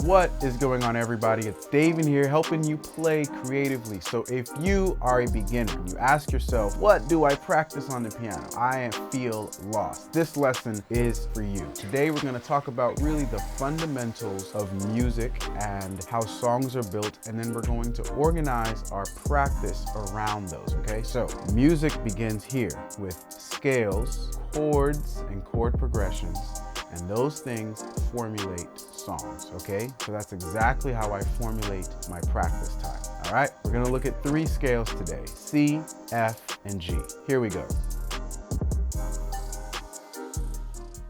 What is going on, everybody? It's Dave in here helping you play creatively. So if you are a beginner and you ask yourself, what do I practice on the piano? I feel lost. This lesson is for you. Today we're going to talk about really the fundamentals of music and how songs are built, and then we're going to organize our practice around those, okay? So music begins here with scales, chords, and chord progressions. And those things formulate songs, okay? So that's exactly how I formulate my practice time, all right? We're gonna look at 3 scales today: C, F, and G. Here we go.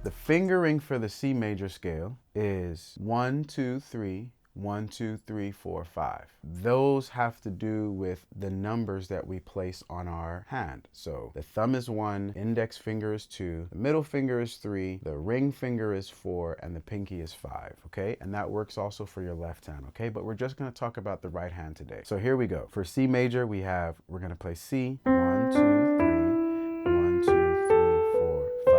The fingering for the C major scale is 1, 2, 3, 1, 2, 3, 4, 5. Those have to do with the numbers that we place on our hand. So the thumb is 1, index finger is 2, the middle finger is 3, the ring finger is 4, and the pinky is 5, okay? And that works also for your left hand, okay? But we're just gonna talk about the right hand today. So here we go. For C major, we're gonna play C, 1, 2, 3, 1, 2, 3, 4, 5,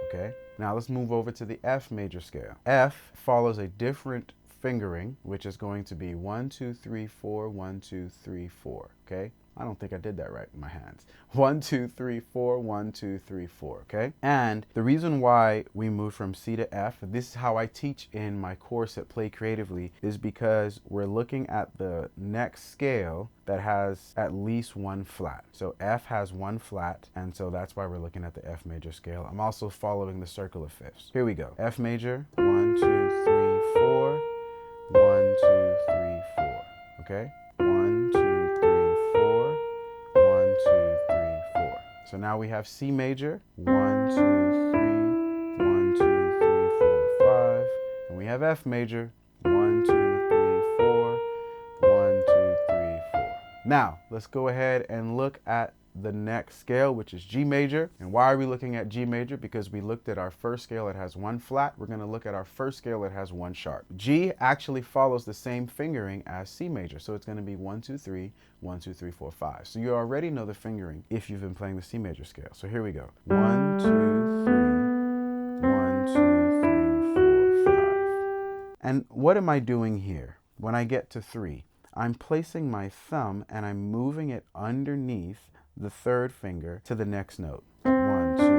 okay? Now let's move over to the F major scale. F follows a different fingering, which is going to be 1, 2, 3, 4, 1, 2, 3, 4, okay? I don't think I did that right in my hands. 1, 2, 3, 4, 1, 2, 3, 4, okay? And the reason why we moved from C to F, this is how I teach in my course at Play Creatively, is because we're looking at the next scale that has at least 1 flat. So F has 1 flat, and so that's why we're looking at the F major scale. I'm also following the circle of fifths. Here we go. F major, 1, 2, 3, 4, 1, 2, 3, 4, okay? 1, 2, 3, 4, 1, 2, 3, 4. So now we have C major, 1, 2, 3, 1, 2, 3, 4, 5. And we have F major, 1, 2, 3, 4, 1, 2, 3, 4. Now, let's go ahead and look at the next scale, which is G major. And why are we looking at G major? Because we looked at our first scale that has 1 flat. We're going to look at our first scale that has 1 sharp. G actually follows the same fingering as C major. So it's going to be 1, 2, 3, 1, 2, 3, 4, 5. So you already know the fingering if you've been playing the C major scale. So here we go. 1, 2, 3, 1, 2, 3, 4, 5. And what am I doing here? When I get to 3, I'm placing my thumb and I'm moving it underneath the third finger to the next note. 1, 2, 3,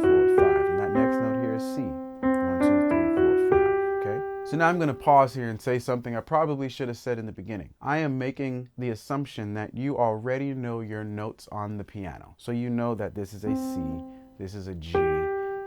4, 5. And that next note here is C. 1, 2, 3, 4, 5. Okay? So now I'm going to pause here and say something I probably should have said in the beginning. I am making the assumption that you already know your notes on the piano. So you know that this is a C, this is a G,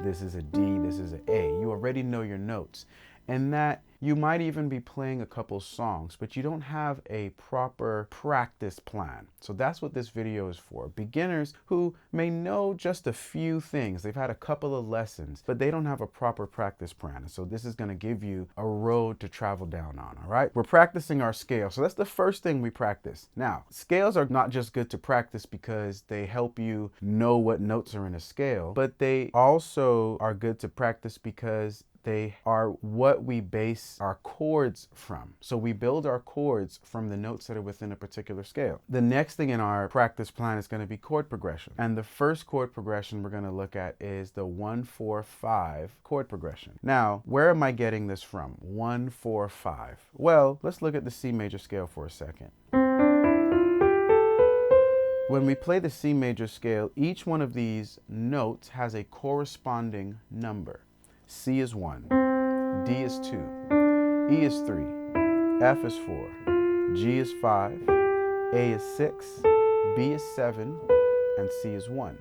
this is a D, this is an A. You already know your notes. And that you might even be playing a couple songs, but you don't have a proper practice plan. So that's what this video is for. Beginners who may know just a few things. They've had a couple of lessons, but they don't have a proper practice plan. So this is going to give you a road to travel down on, all right? We're practicing our scale. So that's the first thing we practice. Now, scales are not just good to practice because they help you know what notes are in a scale, but they also are good to practice because they are what we base our chords from. So we build our chords from the notes that are within a particular scale. The next thing in our practice plan is going to be chord progression. And the first chord progression we're going to look at is the 1, 4, 5 chord progression. Now, where am I getting this from? 1, 4, 5. Well, let's look at the C major scale for a second. When we play the C major scale, each one of these notes has a corresponding number. C is 1, D is 2, E is 3, F is 4, G is 5, A is 6, B is 7, and C is 1.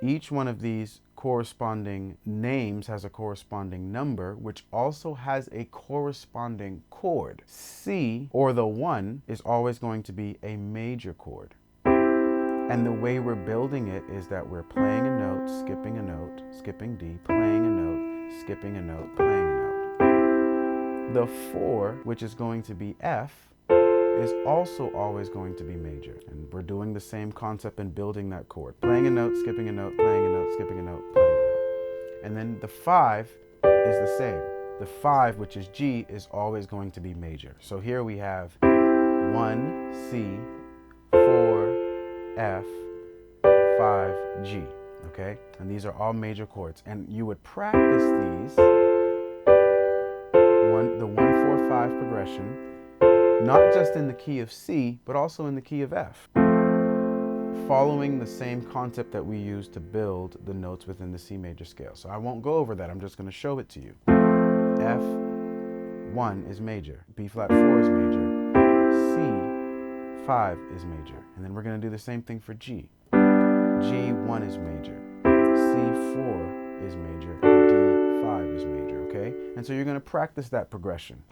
Each one of these corresponding names has a corresponding number, which also has a corresponding chord. C, or the 1, is always going to be a major chord. And the way we're building it is that we're playing a note, skipping D, playing a note, skipping a note, playing a note. The 4, which is going to be F, is also always going to be major. And we're doing the same concept and building that chord. Playing a note, skipping a note, playing a note, skipping a note, playing a note. And then the 5 is the same. The 5, which is G, is always going to be major. So here we have 1, C, 4, F, 5, G, okay? And these are all major chords. And you would practice these, the 1, not just in the key of C, but also in the key of F, following the same concept that we use to build the notes within the C major scale. So I won't go over that, I'm just going to show it to you. F1 is major, B flat 4 is major, C5 is major, and then we're going to do the same thing for G. G1 is major, C4 is major, and D5 is major, okay? And so you're going to practice that progression.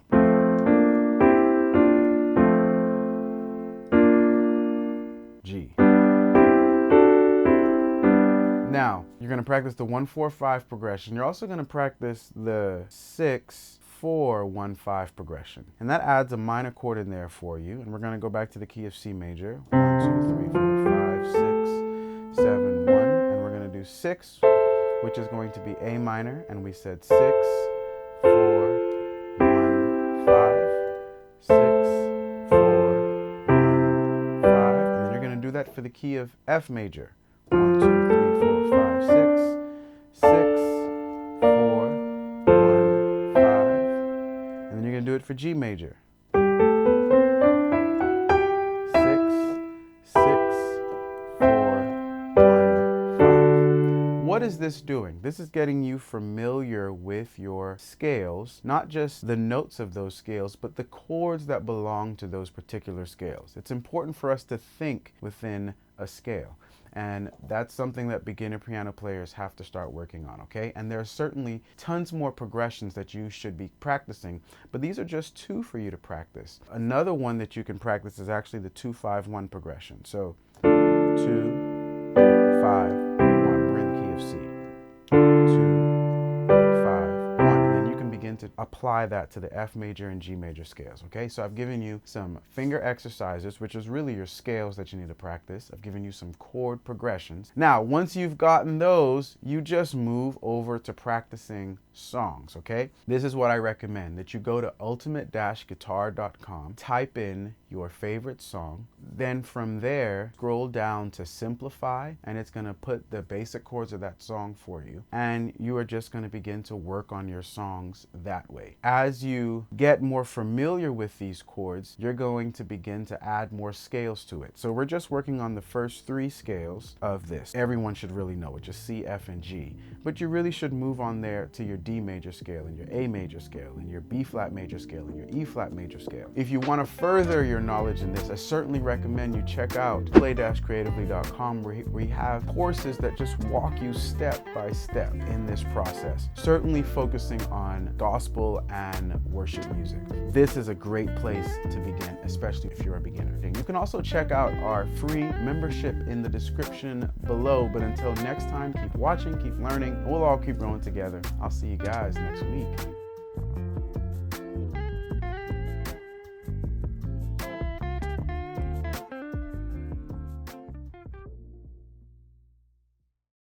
G. Now, you're going to practice the 1-4-5 progression. You're also going to practice the 6-4-1-5 progression. And that adds a minor chord in there for you. And we're going to go back to the key of C major. 1, 2, 3, 4, 5, 6, 7, 1. And we're going to do 6, which is going to be A minor. And we said 6, 4, 1, 5, 6, 4, 1, 5. And then you're going to do that for the key of F major. 1, 2, 3, 4, 5, 6, 6, 4, 1, 5. And then you're going to do it for G major. 6, 6, 4, 1, 5. What is this doing? This is getting you familiar with your scales, not just the notes of those scales, but the chords that belong to those particular scales. It's important for us to think within a scale. And that's something that beginner piano players have to start working on, okay? And there are certainly tons more progressions that you should be practicing, but these are just 2 for you to practice. Another one that you can practice is actually the 2-5-1 progression. So 2, 5, 1. We're in the key of C. 2, 5, 1. And then you can begin to apply that to the F major and G major scales, okay? So I've given you some finger exercises, which is really your scales that you need to practice. I've given you some chord progressions. Now, once you've gotten those, you just move over to practicing songs, okay? This is what I recommend, that you go to ultimate-guitar.com, type in your favorite song, then from there, scroll down to simplify, and it's gonna put the basic chords of that song for you. And you are just gonna begin to work on your songs that way. As you get more familiar with these chords, you're going to begin to add more scales to it. So we're just working on the first 3 scales of this. Everyone should really know it, just C, F, and G. But you really should move on there to your D major scale and your A major scale and your B flat major scale and your E flat major scale. If you want to further your knowledge in this, I certainly recommend you check out play-creatively.com, where we have courses that just walk you step by step in this process, certainly focusing on gospel and worship music. This is a great place to begin, especially if you're a beginner. And you can also check out our free membership in the description below. But until next time, keep watching, keep learning, and we'll all keep growing together. I'll see you guys next week.